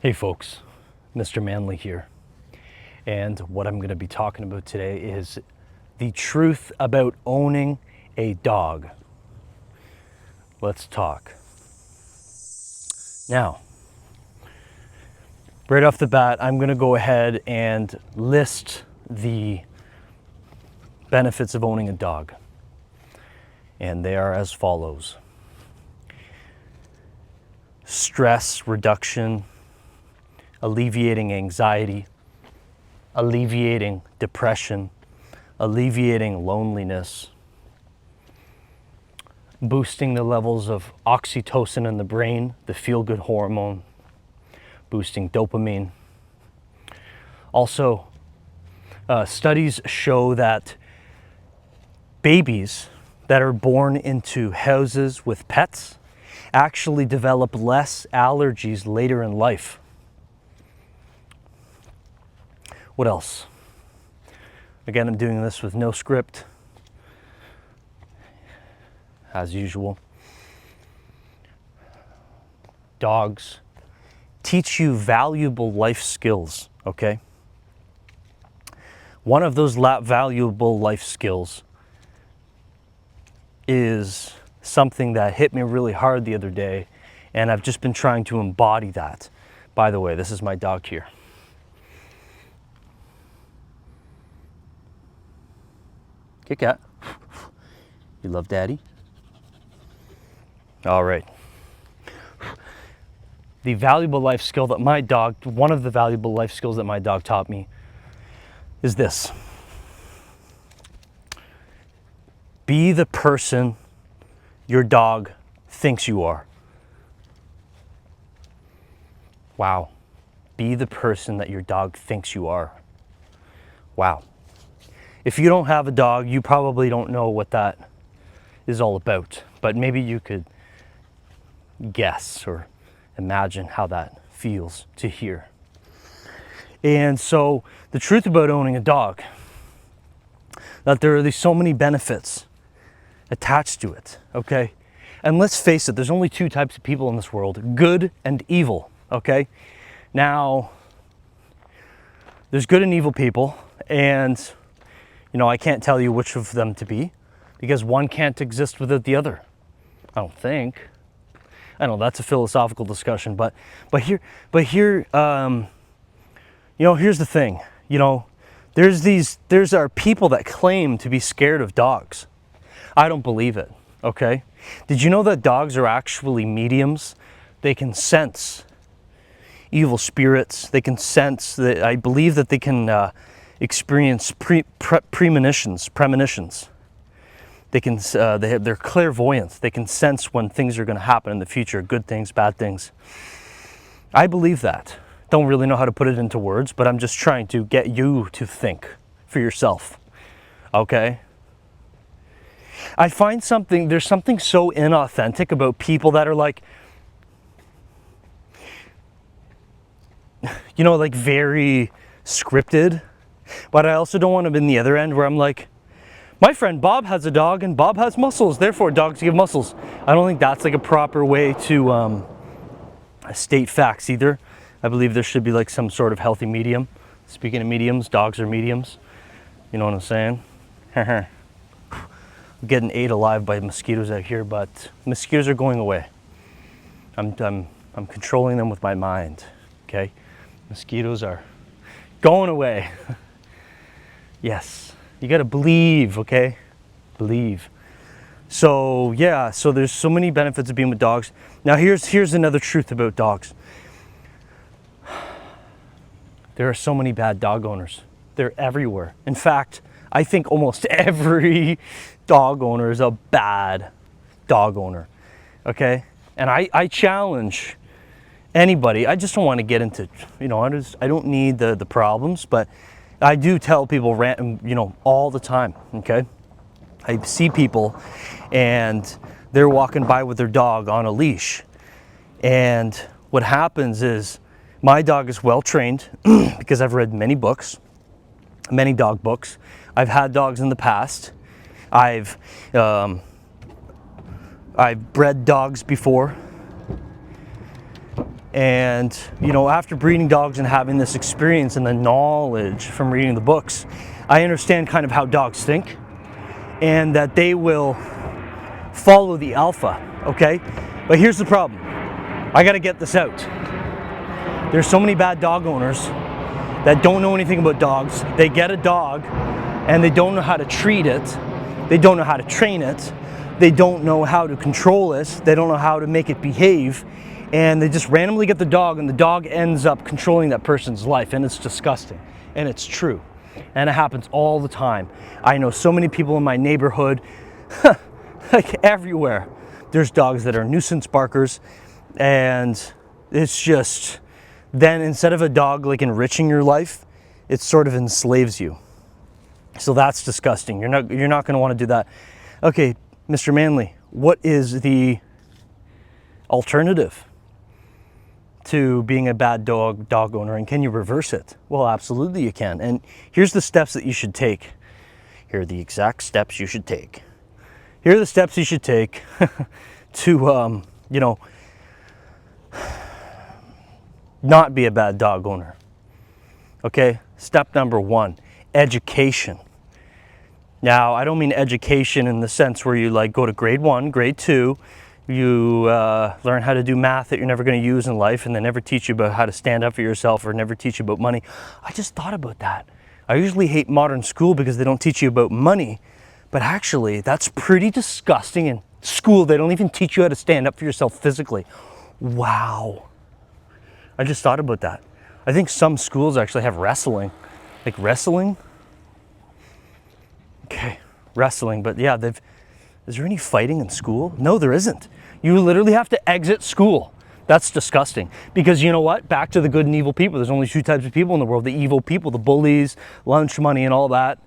Hey folks, Mr. Manley here, and what I'm going to be talking about today is the truth about owning a dog. Let's talk. Now, right off the bat, I'm going to go ahead and list the benefits of owning a dog, and they are as follows: stress reduction, alleviating anxiety, alleviating depression, alleviating loneliness, boosting the levels of oxytocin in the brain, the feel-good hormone, boosting dopamine. Also, studies show that babies that are born into houses with pets actually develop less allergies later in life. What else? Again, I'm doing this with no script, as usual. Dogs teach you valuable life skills, okay? One of those valuable life skills is something that hit me really hard the other day, and I've just been trying to embody that. By the way, this is my dog here. Kit Kat, you love Daddy? All right. The valuable life skill that my dog, one of the valuable life skills that my dog taught me is this: be the person your dog thinks you are. Wow. Be the person that your dog thinks you are. Wow. If you don't have a dog, you probably don't know what that is all about, but maybe you could guess or imagine how that feels to hear. And so the truth about owning a dog, that there are so many benefits attached to it, okay? And let's face it, there's only two types of people in this world: good and evil, okay? Now, there's good and evil people, and I can't tell you which of them to be, because one can't exist without the other. I don't think. I know that's a philosophical discussion, but here, here's the thing. There's our people that claim to be scared of dogs. I don't believe it. Okay? Did you know that dogs are actually mediums? They can sense evil spirits. They can sense that. I believe that they can experience premonitions. They're clairvoyant. They can sense when things are going to happen in the future, good things, bad things. I believe that. Don't really know how to put it into words, but I'm just trying to get you to think for yourself. Okay? I find there's something so inauthentic about people that are like very scripted. But I also don't want to be in the other end where I'm like, my friend Bob has a dog and Bob has muscles, therefore dogs give muscles. I don't think that's like a proper way to state facts either. I believe there should be like some sort of healthy medium. Speaking of mediums, dogs are mediums. You know what I'm saying? I'm getting ate alive by mosquitoes out here, but mosquitoes are going away. I'm controlling them with my mind, okay? Mosquitoes are going away. Yes, you gotta believe, okay? Believe. So yeah, so there's so many benefits of being with dogs. Now here's another truth about dogs. There are so many bad dog owners. They're everywhere. In fact, I think almost every dog owner is a bad dog owner, okay? And I challenge anybody. I just don't want to get into, I don't need the problems, but I do tell people, all the time, okay? I see people and they're walking by with their dog on a leash. And what happens is my dog is well trained because I've read many books, many dog books. I've had dogs in the past. I've bred dogs before. And, you know, after breeding dogs and having this experience and the knowledge from reading the books, I understand kind of how dogs think and that they will follow the alpha, okay? But here's the problem. I gotta get this out. There's so many bad dog owners that don't know anything about dogs. They get a dog and they don't know how to treat it. They don't know how to train it. They don't know how to control it. They don't know how to make it behave. And they just randomly get the dog, and the dog ends up controlling that person's life, and it's disgusting, and it's true, and it happens all the time. I know so many people in my neighborhood, like everywhere, there's dogs that are nuisance barkers, and it's just, then instead of a dog like enriching your life, it sort of enslaves you. So that's disgusting. You're not going to want to do that. Okay, Mr. Manley, what is the alternative to being a bad dog owner, and can you reverse it? Well, absolutely you can. And here's the steps that you should take. Here are the exact steps you should take. Here are the steps you should take to, you know, not be a bad dog owner. Okay, step number 1, education. Now, I don't mean education in the sense where you like go to grade 1, grade 2, you learn how to do math that you're never going to use in life, and they never teach you about how to stand up for yourself or never teach you about money. I just thought about that. I usually hate modern school because they don't teach you about money, but actually that's pretty disgusting. In school, they don't even teach you how to stand up for yourself physically. Wow. I just thought about that. I think some schools actually have wrestling. Like wrestling? Okay, wrestling, but yeah, is there any fighting in school? No, there isn't. You literally have to exit school. That's disgusting. Because you know what? Back to the good and evil people. There's only 2 types of people in the world. The evil people, the bullies, lunch money, and all that.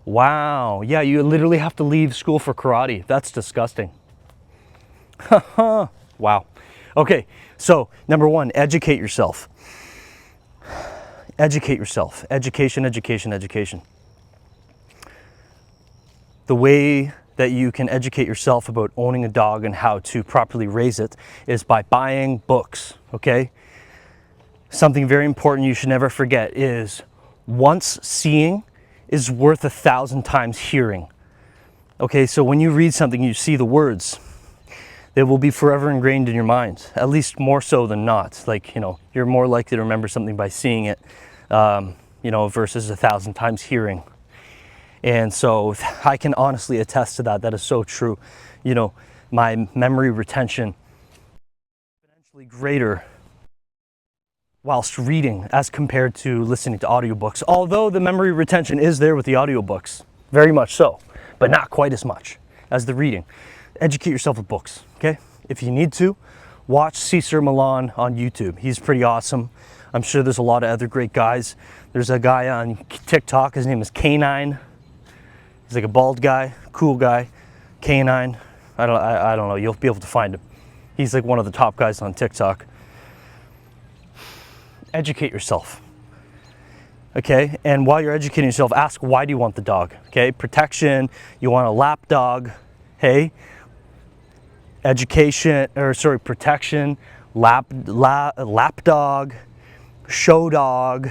Wow. Yeah, you literally have to leave school for karate. That's disgusting. Wow. Okay, so number 1, educate yourself. Educate yourself. Education, education, education. The way that you can educate yourself about owning a dog and how to properly raise it is by buying books, okay? Something very important you should never forget is once seeing is worth 1,000 times hearing. Okay, so when you read something, you see the words, they will be forever ingrained in your mind, at least more so than not. Like, you know, you're more likely to remember something by seeing it, you know, versus 1,000 times hearing. And so I can honestly attest to that. That is so true. You know, my memory retention is exponentially greater whilst reading as compared to listening to audiobooks. Although the memory retention is there with the audiobooks, very much so, but not quite as much as the reading. Educate yourself with books, okay? If you need to, watch Cesar Millan on YouTube. He's pretty awesome. I'm sure there's a lot of other great guys. There's a guy on TikTok, his name is K9. He's like a bald guy, cool guy, K9. I don't know, you'll be able to find him. He's like one of the top guys on TikTok. Educate yourself, okay? And while you're educating yourself, ask, why do you want the dog, okay? Protection, you want a lap dog, hey? Protection, lap dog, show dog,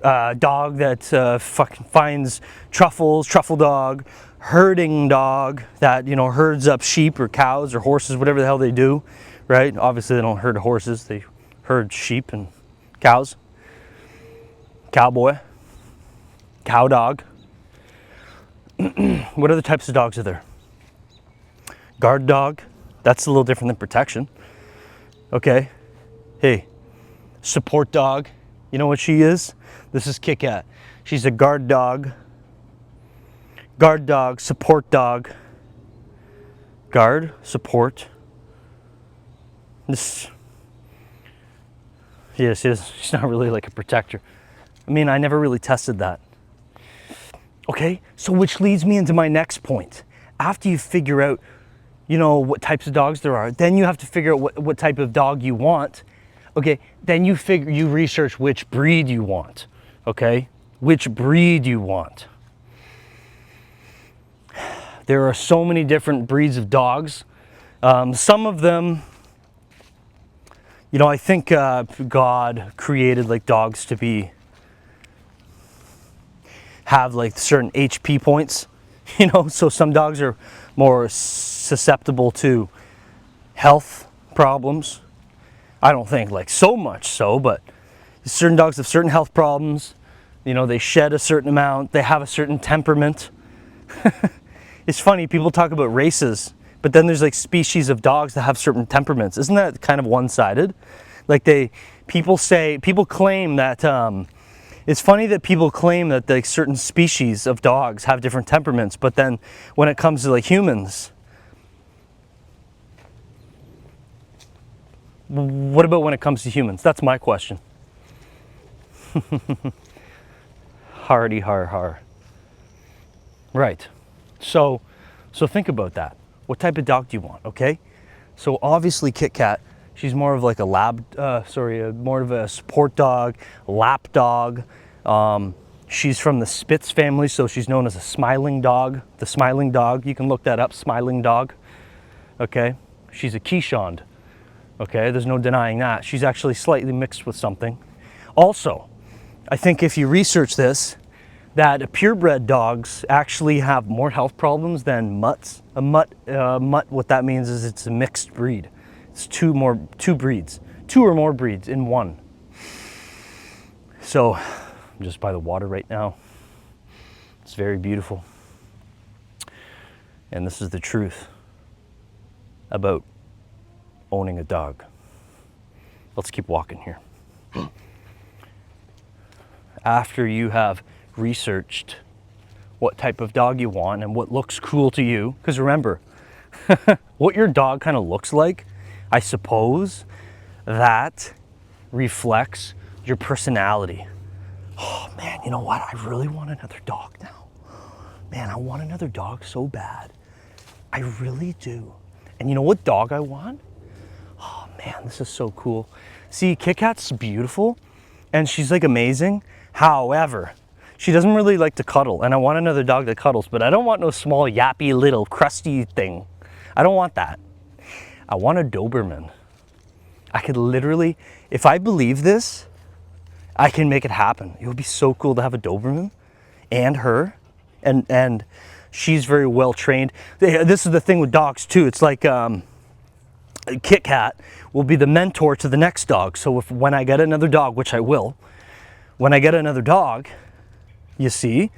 dog that fucking finds truffles, truffle dog, herding dog that, you know, herds up sheep or cows or horses, whatever the hell they do, right? Obviously they don't herd horses, they herd sheep and cows. Cowboy, cow dog. What other types of dogs are there? Guard dog, that's a little different than protection. Okay, hey, support dog, you know what she is? This is Kit Kat. She's a guard dog, support dog, guard, support. This, yes, she's not really like a protector. I mean, I never really tested that. Okay, so which leads me into my next point. After you figure out, you know, what types of dogs there are, then you have to figure out what type of dog you want. Okay, then you research which breed you want. Okay, which breed you want. There are so many different breeds of dogs. Some of them You know, I think God created like dogs to have like certain HP points, you know, so some dogs are more susceptible to health problems. I don't think like so much so, but certain dogs have certain health problems. You know, they shed a certain amount, they have a certain temperament. It's funny, people talk about races, but then there's like species of dogs that have certain temperaments. Isn't that kind of one-sided? Like people claim that, it's funny that people claim that like certain species of dogs have different temperaments, but then when it comes to like humans, what about when it comes to humans? That's my question. Hardy har har. Right. So think about that. What type of dog do you want, okay? So obviously Kit Kat, she's more of like a more of a support dog, lap dog. She's from the Spitz family, so she's known as a smiling dog. The smiling dog, you can look that up, smiling dog, okay? She's a Keeshond, okay? There's no denying that. She's actually slightly mixed with something. Also, I think if you research this, that purebred dogs actually have more health problems than mutts. A mutt, what that means is it's a mixed breed. It's two breeds, two or more breeds in one. So I'm just by the water right now. It's very beautiful. And this is the truth about owning a dog. Let's keep walking here. After you have researched what type of dog you want and what looks cool to you, because remember, what your dog kind of looks like, I suppose, that reflects your personality. Oh man, you know what? I really want another dog now. Man, I want another dog so bad. I really do. And you know what dog I want? Oh man, this is so cool. See, Kit Kat's beautiful and she's like amazing. However, she doesn't really like to cuddle, and I want another dog that cuddles, but I don't want no small, yappy, little, crusty thing. I don't want that. I want a Doberman. I could literally, if I believe this, I can make it happen. It would be so cool to have a Doberman and her, and she's very well trained. This is the thing with dogs too. It's like Kit Kat will be the mentor to the next dog. So when I get another dog, which I will, when I get another dog, you see,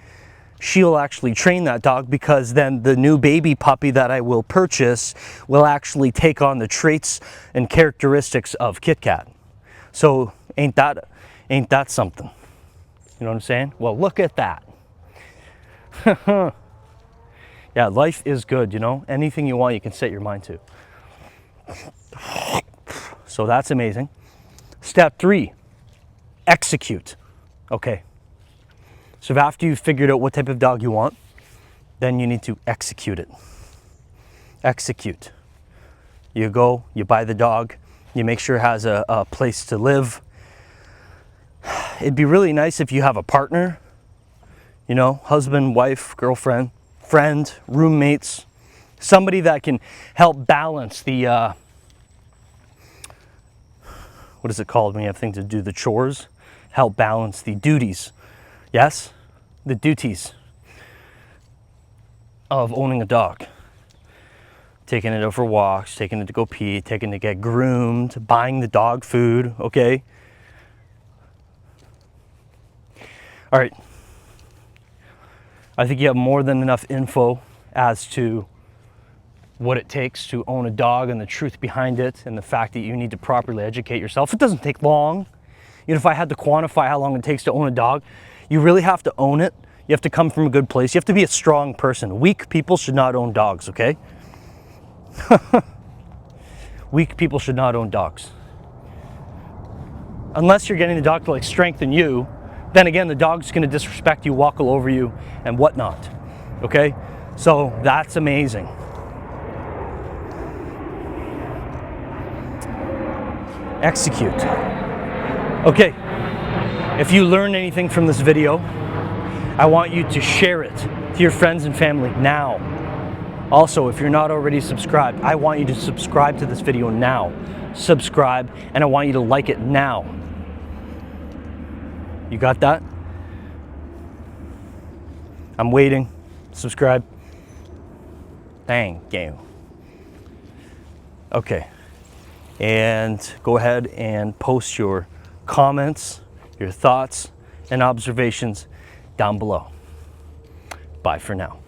she'll actually train that dog, because then the new baby puppy that I will purchase will actually take on the traits and characteristics of Kit Kat. So ain't that something? You know what I'm saying? Well, look at that. Yeah, life is good, you know? Anything you want, you can set your mind to. So that's amazing. Step 3, execute. Okay. So after you've figured out what type of dog you want, then you need to execute it. Execute. You go, you buy the dog, you make sure it has a place to live. It'd be really nice if you have a partner, you know, husband, wife, girlfriend, friend, roommates, somebody that can help balance the, what is it called when you have things to do, the chores? Help balance the duties. Yes? The duties of owning a dog. Taking it out for walks, taking it to go pee, taking it to get groomed, buying the dog food, okay? All right. I think you have more than enough info as to what it takes to own a dog and the truth behind it and the fact that you need to properly educate yourself. It doesn't take long. You know, if I had to quantify how long it takes to own a dog, you really have to own it. You have to come from a good place. You have to be a strong person. Weak people should not own dogs, okay? Weak people should not own dogs. Unless you're getting the dog to like strengthen you, then again, the dog's gonna disrespect you, walk all over you, and whatnot, okay? So that's amazing. Execute. Okay, if you learned anything from this video, I want you to share it to your friends and family now. Also, if you're not already subscribed, I want you to subscribe to this video now. Subscribe, and I want you to like it now. You got that? I'm waiting. Subscribe. Thank you. Okay. And go ahead and post your comments, your thoughts, and observations down below. Bye for now.